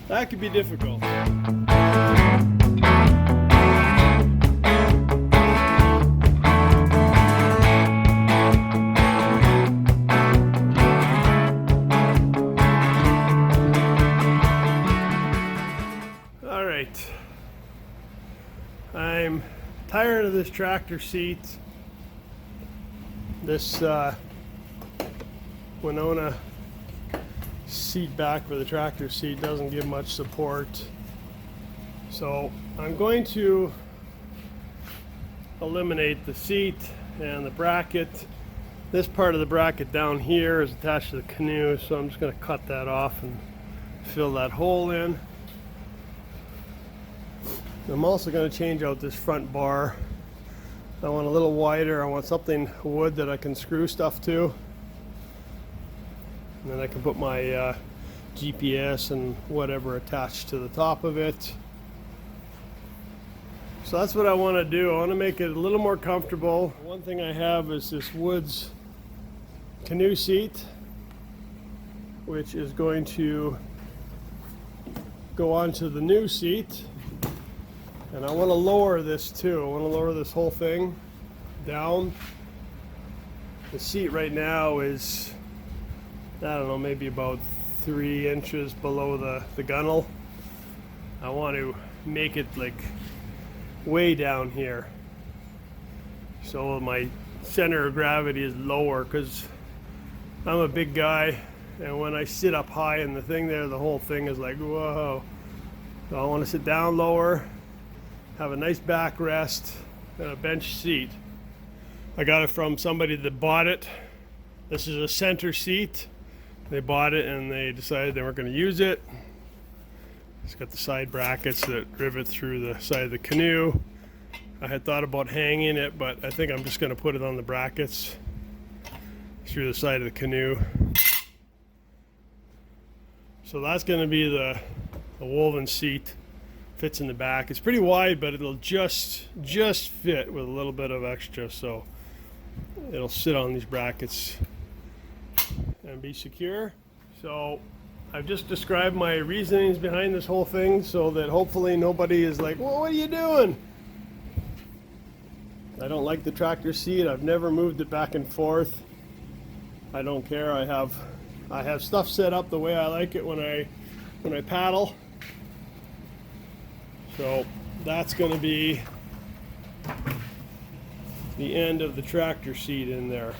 That could be difficult. All right. I'm tired of this tractor seat. This Wenonah seat back for the tractor seat doesn't give much support. So I'm going to eliminate the seat and the bracket. This part of the bracket down here is attached to the canoe, so I'm just going to cut that off and fill that hole in. I'm also going to change out this front bar. I want a little wider. I want something wood that I can screw stuff to. And then I can put my GPS and whatever attached to the top of it. So that's what I want to do. I want to make it a little more comfortable. One thing I have is this Woods canoe seat, which is going to go onto the new seat. And I want to lower this too. I want to lower this whole thing down. The seat right now is, I don't know, maybe about 3 inches below the gunnel. I want to make it like way down here, so my center of gravity is lower, because I'm a big guy, and when I sit up high in the thing there, the whole thing is like, whoa. So I want to sit down lower, have a nice backrest, and a bench seat. I got it from somebody that bought it. This is a center seat. They bought it and they decided they weren't going to use it. It's got the side brackets that rivet through the side of the canoe. I had thought about hanging it, but I think I'm just going to put it on the brackets through the side of the canoe. So that's going to be the woven seat. Fits in the back. It's pretty wide, but it'll just fit with a little bit of extra, so it'll sit on these brackets and be secure. So I've just described my reasonings behind this whole thing, so that hopefully nobody is like, well, what are you doing? I don't like the tractor seat. I've never moved it back and forth. I don't care. I have stuff set up the way I like it when I paddle. So that's going to be the end of the tractor seat in there.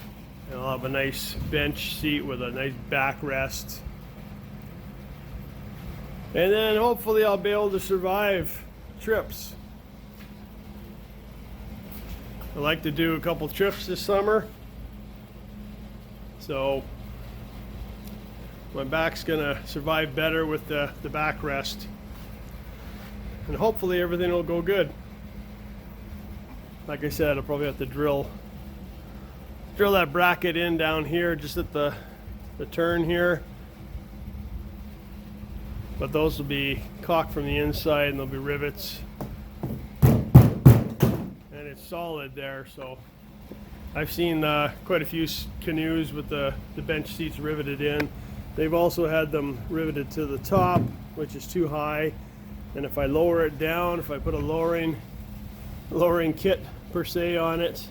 And I'll have a nice bench seat with a nice backrest. And then hopefully I'll be able to survive trips. I like to do a couple trips this summer. So my back's going to survive better with the backrest. And hopefully everything will go good. Like I said, I'll probably have to drill that bracket in down here just at the turn here. But those will be caulked from the inside and there'll be rivets. And it's solid there, so I've seen quite a few canoes with the bench seats riveted in. They've also had them riveted to the top, which is too high. And if I lower it down, if I put a lowering kit per se on it,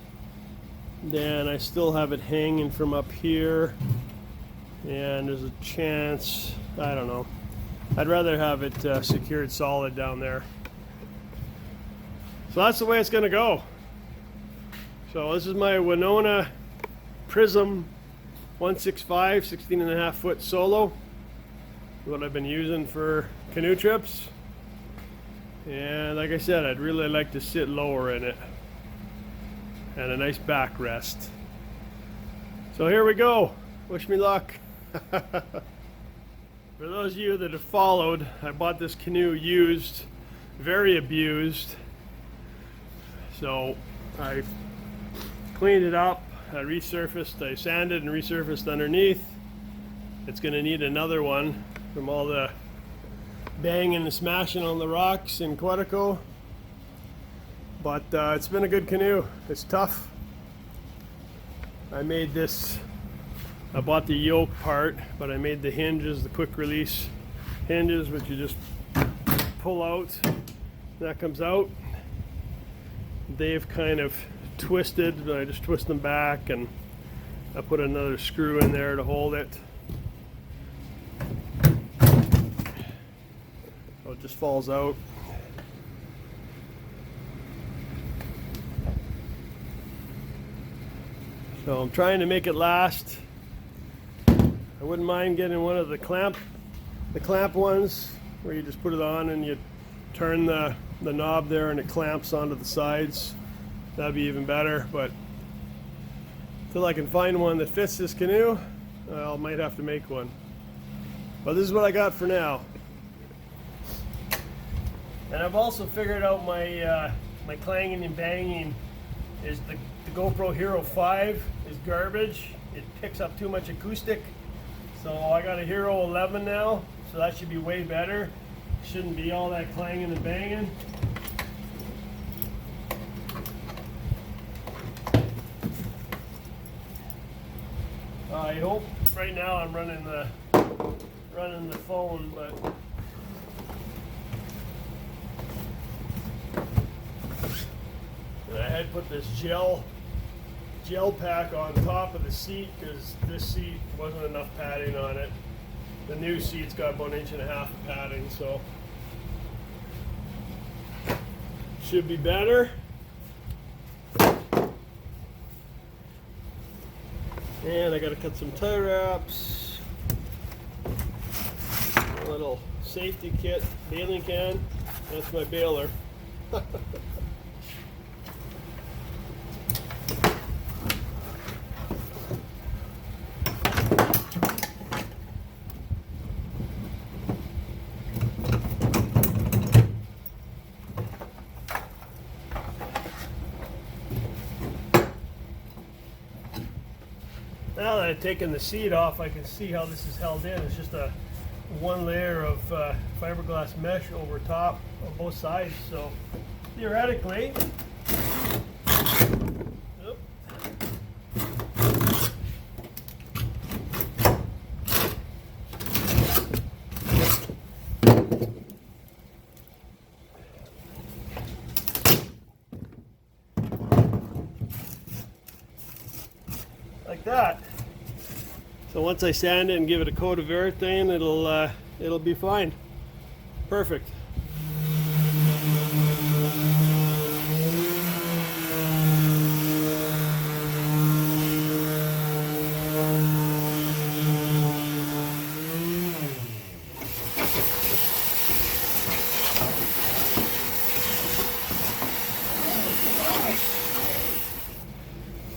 then I still have it hanging from up here, and there's a chance, I don't know. I'd rather have it secured solid down there. So that's the way it's going to go. So this is my Wenonah Prism 165 16.5 foot solo. What I've been using for canoe trips. And like I said, I'd really like to sit lower in it and a nice backrest. So here we go. Wish me luck. For those of you that have followed, I bought this canoe used, very abused. So I cleaned it up, I resurfaced, I sanded and resurfaced underneath. It's going to need another one from all the banging and smashing on the rocks in Quetico. But it's been a good canoe. It's tough. I made this, I bought the yoke part, but I made the hinges, the quick release hinges, which you just pull out. That comes out. They've kind of twisted, but I just twist them back and I put another screw in there to hold it. So it just falls out. So I'm trying to make it last. I wouldn't mind getting one of the clamp ones where you just put it on and you turn the knob there and it clamps onto the sides. That'd be even better, but until I can find one that fits this canoe, I might have to make one. But this is what I got for now. And I've also figured out my my clanging and banging is the GoPro Hero 5 is garbage. It picks up too much acoustic. So I got a Hero 11 now, so that should be way better. Shouldn't be all that clanging and banging. I hope right now I'm running the phone, but I had put this gel pack on top of the seat because this seat wasn't enough padding on it. The new seat's got about 1.5 inches of padding, so should be better. And I gotta cut some tie wraps. A little safety kit, bailing can. That's my bailer. Now that I've taken the seat off, I can see how this is held in. It's just a one layer of fiberglass mesh over top on both sides. So theoretically, like that. So once I sand it and give it a coat of everything, it'll be fine. Perfect.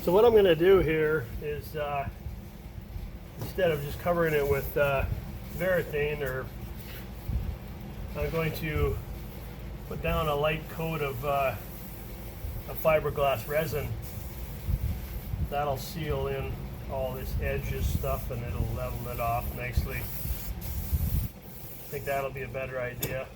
So what I'm going to do here is instead of just covering it with Varathane, I'm going to put down a light coat of fiberglass resin. That'll seal in all this edges stuff and it'll level it off nicely. I think that'll be a better idea.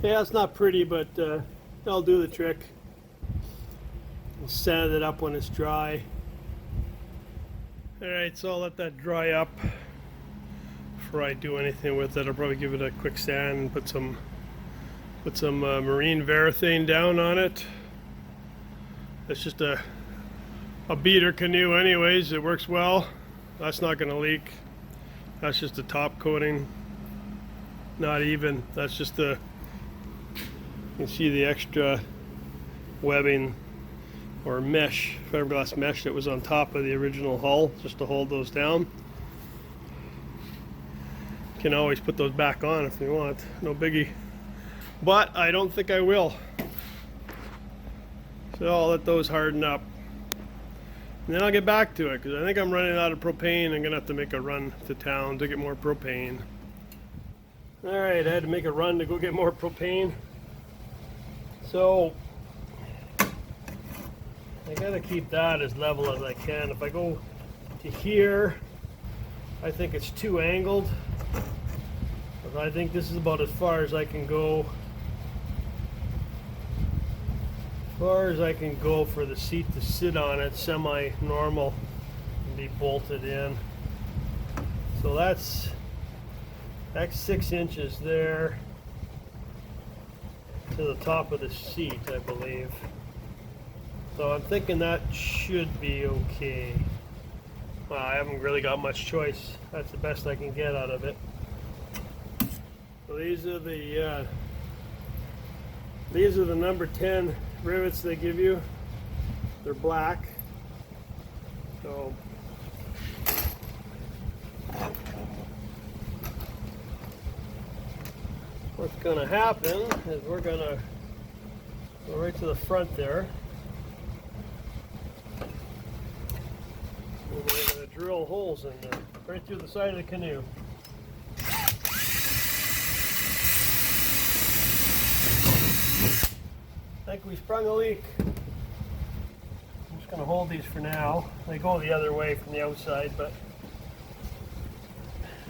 Yeah, it's not pretty, but that'll do the trick. We'll sand it up when it's dry. Alright, so I'll let that dry up before I do anything with it. I'll probably give it a quick sand and put some marine Varathane down on it. It's just a beater canoe anyways. It works well. That's not going to leak. That's just a top coating. Not even. That's just the... You can see the extra webbing or mesh, fiberglass mesh that was on top of the original hull, just to hold those down. You can always put those back on if you want, no biggie. But I don't think I will. So I'll let those harden up. And then I'll get back to it, because I think I'm running out of propane. I'm going to have to make a run to town to get more propane. Alright, I had to make a run to go get more propane. So I gotta keep that as level as I can. If I go to here, I think it's too angled. But I think this is about as far as I can go. As far as I can go for the seat to sit on it, semi-normal, and be bolted in. So that's 6 inches there to the top of the seat, I believe. So I'm thinking that should be okay. Well, I haven't really got much choice. That's the best I can get out of it. So these are the number 10 rivets they give you. They're black. So what's going to happen is we're going to go right to the front there. And we're going to drill holes in there, right through the side of the canoe. I think we sprung a leak. I'm just going to hold these for now. They go the other way from the outside, but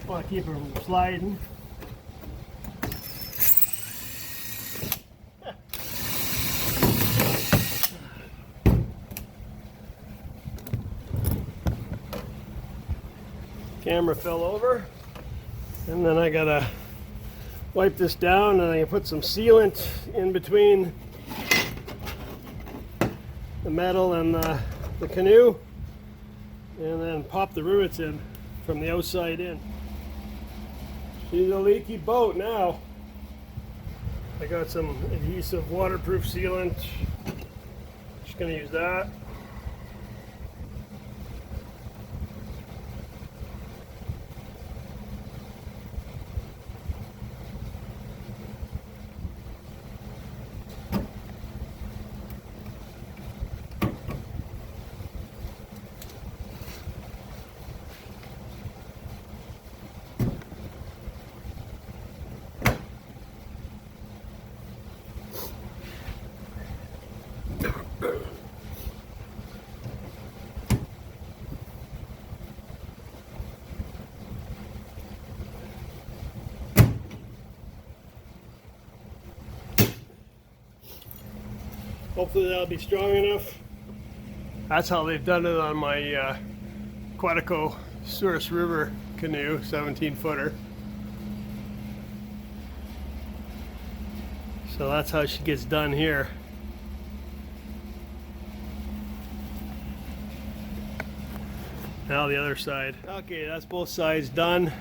I want to keep them from sliding. Camera fell over, and then I gotta wipe this down, and I put some sealant in between the metal and the canoe, and then pop the rivets in from the outside in. She's a leaky boat now. I got some adhesive waterproof sealant. Just gonna use that. Hopefully that'll be strong enough. That's how they've done it on my Quetico Souris River canoe, 17-footer. So that's how she gets done here. Now the other side. Okay, that's both sides done.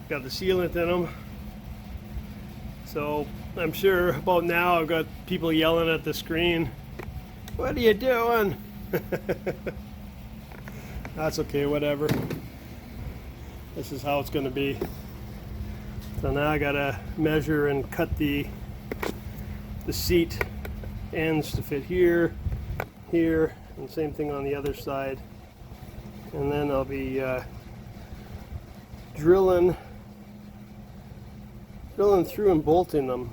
Got the sealant in them. So I'm sure about now I've got people yelling at the screen, "What are you doing?" That's okay, whatever. This is how it's going to be. So now I gotta measure and cut the seat ends to fit here, here, and same thing on the other side. And then I'll be drilling through and bolting them.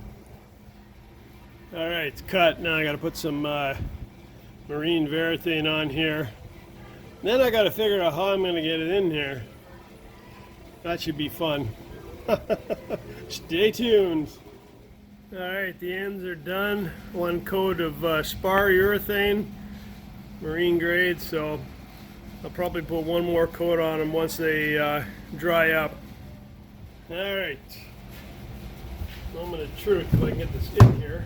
All right, it's cut. Now I got to put some marine varathane on here. Then I got to figure out how I'm going to get it in here. That should be fun. Stay tuned. All right, the ends are done. One coat of spar urethane, marine grade. So I'll probably put one more coat on them once they dry up. All right. Moment of truth, if I can get this in here.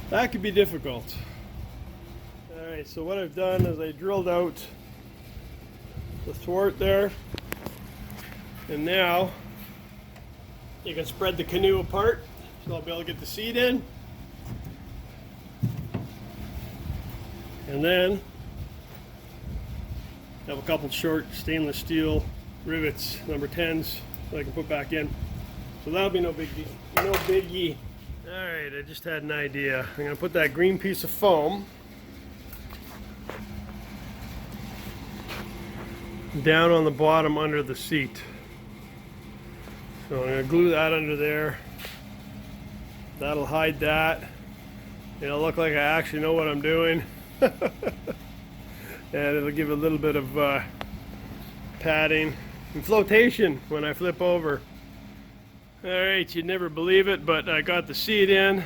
That could be difficult. All right, so what I've done is I drilled out the thwart there, and now you can spread the canoe apart, so I'll be able to get the seat in, and then have a couple short stainless steel rivets, number 10s, that I can put back in. So that'll be no biggie. No biggie. Alright, I just had an idea. I'm going to put that green piece of foam down on the bottom under the seat. So I'm going to glue that under there. That'll hide that. It'll look like I actually know what I'm doing. And it'll give a little bit of padding and flotation when I flip over. Alright, you'd never believe it, but I got the seat in.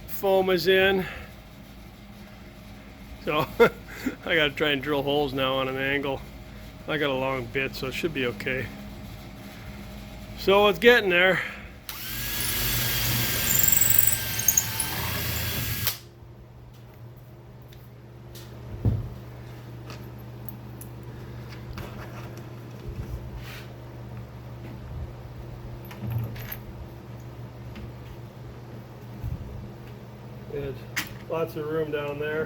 Foam is in. So I gotta try and drill holes now on an angle. I got a long bit, so it should be okay. So it's getting there. Good. Lots of room down there.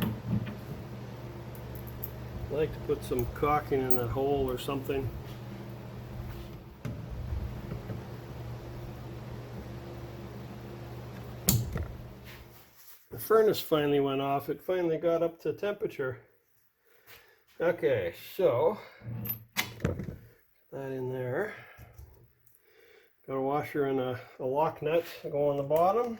I like to put some caulking in that hole or something. The furnace finally went off. It finally got up to temperature. Okay, so that in there. Got a washer and a lock nut go on the bottom.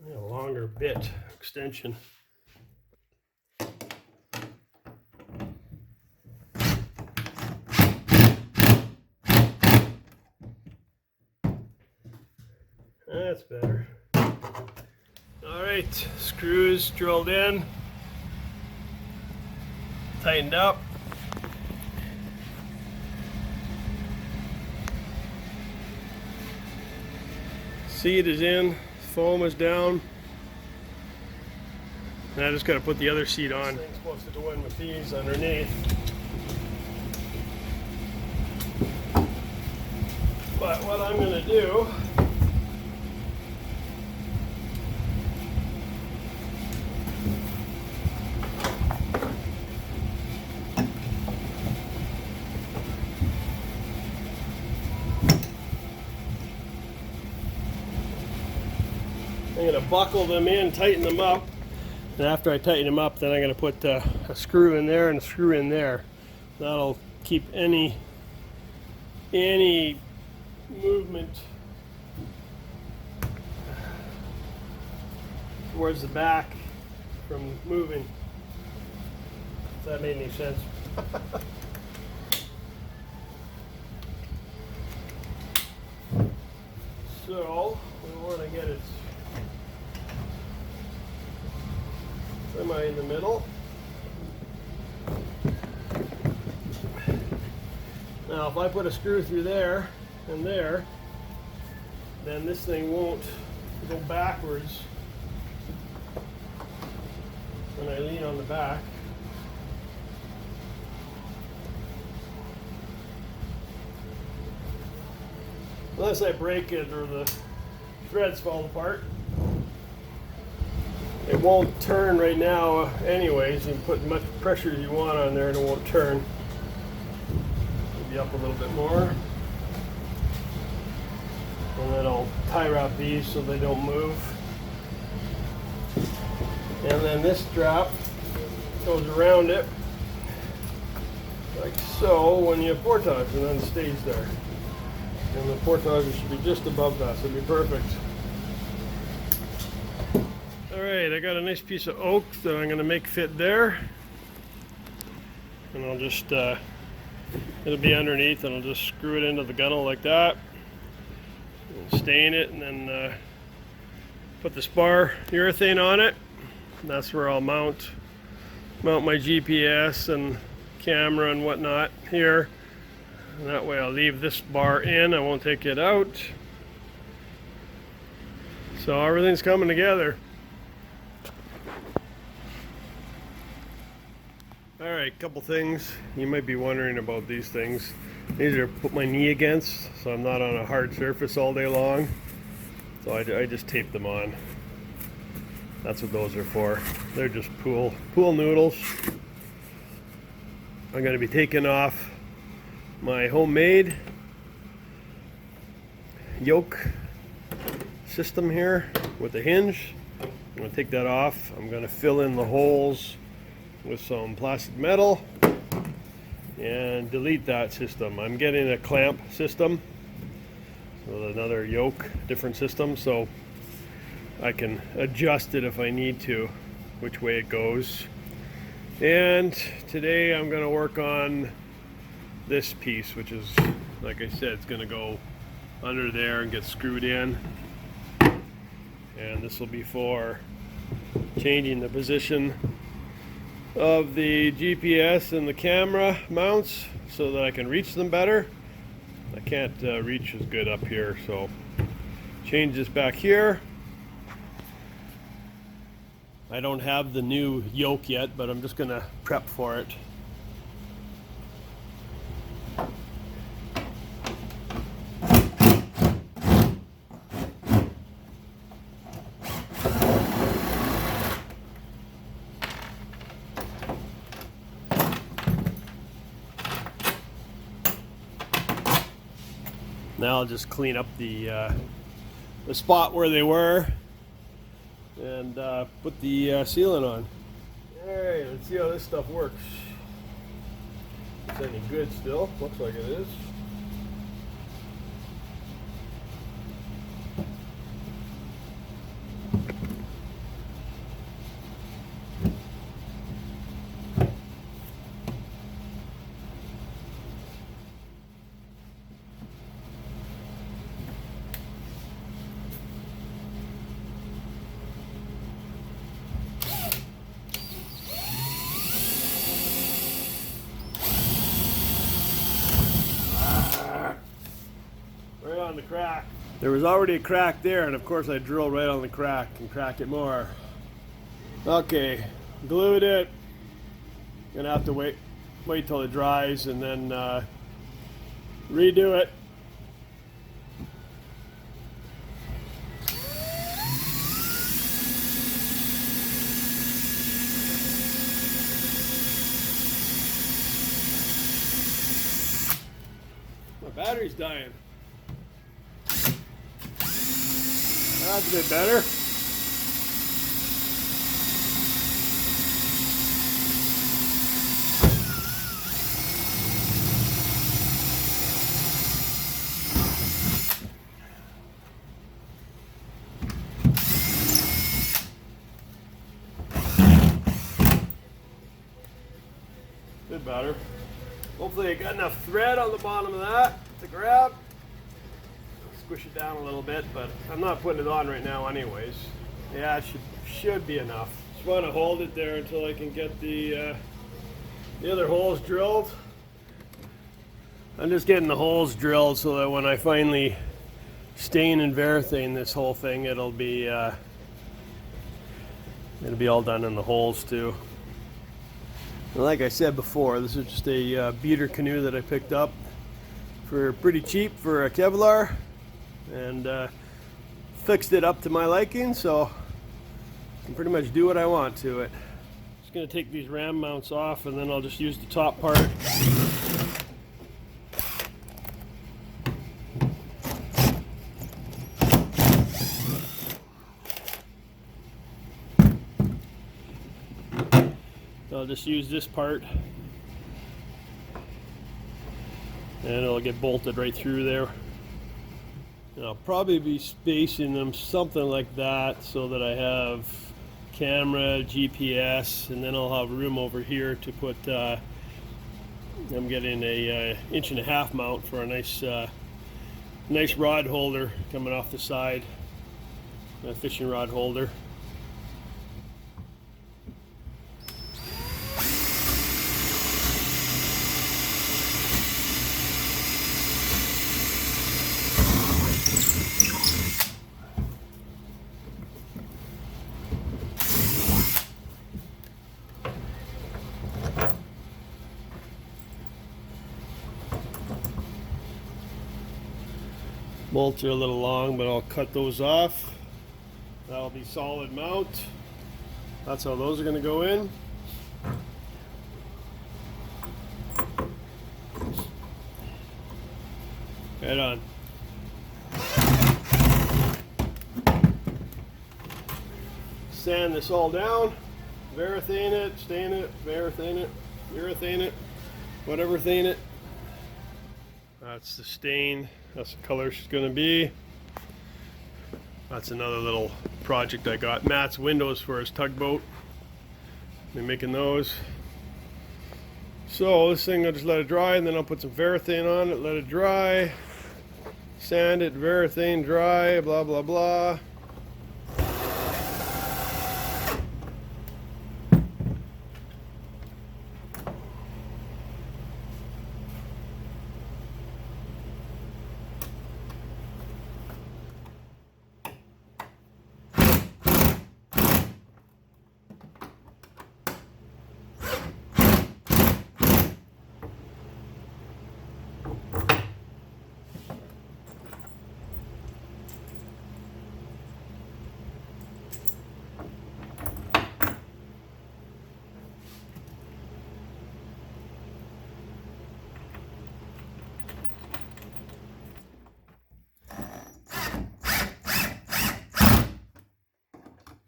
A longer bit extension. That's better. All right, screws drilled in, tightened up. Seat is in, foam is down. And I just got to put the other seat on. This thing's supposed to go in with these underneath. But what I'm going to do I'm going to buckle them in, tighten them up, and after I tighten them up, then I'm going to put a screw in there and a screw in there. That'll keep any movement towards the back from moving. If that made any sense. So we want to get it semi in the middle. Now if I put a screw through there and there, then this thing won't go backwards when I lean on the back. Unless I break it or the threads fall apart. It won't turn right now anyways. You can put much pressure as you want on there and it won't turn. Maybe up a little bit more. And then I'll tie wrap these so they don't move. And then this strap goes around it like so when you portage, and then it stays there. And the portage should be just above that, so it'll be perfect. Alright, I got a nice piece of oak that I'm going to make fit there. And I'll just, it'll be underneath, and I'll just screw it into the gunnel like that. And stain it, and then put the spar urethane on it. And that's where I'll mount my GPS and camera and whatnot here. And that way I'll leave this bar in, I won't take it out. So everything's coming together. Alright, couple things. You might be wondering about these things. These are to put my knee against so I'm not on a hard surface all day long. So I just tape them on. That's what those are for. They're just pool noodles. I'm going to be taking off my homemade yoke system here with the hinge. I'm going to take that off. I'm going to fill in the holes with some plastic metal and delete that system. I'm getting a clamp system with another yoke, different system, so I can adjust it if I need to, which way it goes. And today I'm going to work on this piece, which is, like I said, it's going to go under there and get screwed in. And this will be for changing the position of the GPS and the camera mounts so that I can reach them better. I can't reach as good up here, so change this back here. I don't have the new yoke yet, but I'm just going to prep for it. Now I'll just clean up the spot where they were and put the sealant on. Alright, let's see how this stuff works. It's any good still. Looks like it is. Right on the crack. There was already a crack there, and of course I drilled right on the crack and cracked it more. Okay, glued it. Gonna have to wait till it dries and then redo it. My battery's dying. That's a bit better. Bit better. Hopefully I got enough thread on the bottom of that to grab. Squish it down a little bit, but I'm not putting it on right now anyways. Yeah, it should be enough. Just want to hold it there until I can get the other holes drilled. I'm just getting the holes drilled so that when I finally stain and verathane this whole thing, it'll be all done in the holes too. And like I said before, this is just a beater canoe that I picked up for pretty cheap for a Kevlar, and fixed it up to my liking, so I can pretty much do what I want to it. Just going to take these ram mounts off, and then I'll just use the top part. I'll just use this part and it'll get bolted right through there. And I'll probably be spacing them something like that so that I have camera, GPS, and then I'll have room over here to put, I'm getting a 1.5" mount for a nice rod holder coming off the side, a fishing rod holder. Bolts are a little long, but I'll cut those off. That'll be solid mount. That's how those are going to go in. Right on. Sand this all down, varathane it, stain it, varathane it, urethane it, whatever thane it. That's the stain. That's the color she's going to be. That's another little project I got. Matt's windows for his tugboat. Been making those. So this thing, I'll just let it dry, and then I'll put some varathane on it, let it dry, sand it, varathane dry, blah blah blah.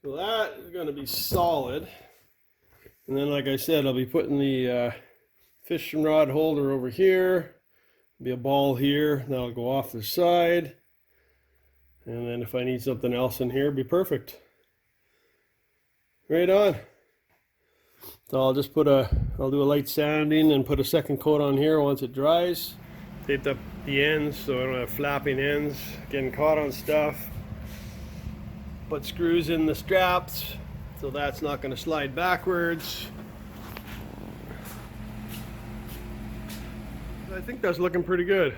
So that is going to be solid. And then, like I said, I'll be putting the fishing rod holder over here. Be a ball here. That'll go off the side. And then if I need something else in here, it'll be perfect. Right on. So I'll just I'll do a light sanding and put a second coat on here once it dries. Tape up the ends so I don't have flapping ends getting caught on stuff. Put screws in the straps so that's not going to slide backwards. I think that's looking pretty good.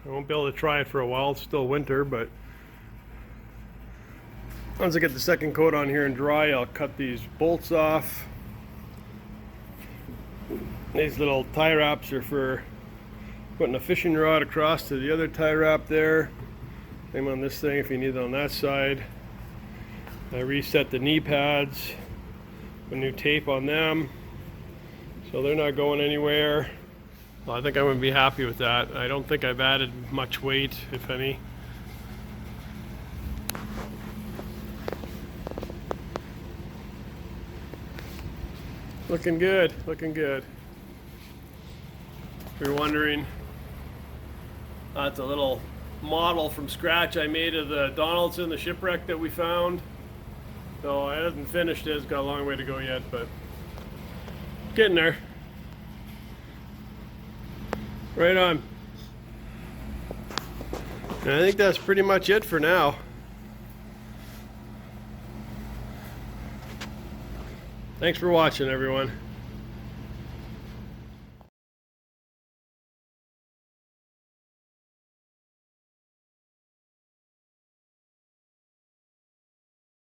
I won't be able to try it for a while, it's still winter, but once I get the second coat on here and dry, I'll cut these bolts off. These little tie wraps are for putting a fishing rod across to the other tie wrap there. Same on this thing if you need it on that side. I reset the knee pads, put new tape on them, so they're not going anywhere. Well, I think I'm going to be happy with that. I don't think I've added much weight, if any. Looking good, looking good. If you're wondering, that's a little model from scratch I made of the Donaldson, the shipwreck that we found. So I haven't finished it, it's got a long way to go yet, but getting there. Right on. And I think that's pretty much it for now. Thanks for watching, everyone.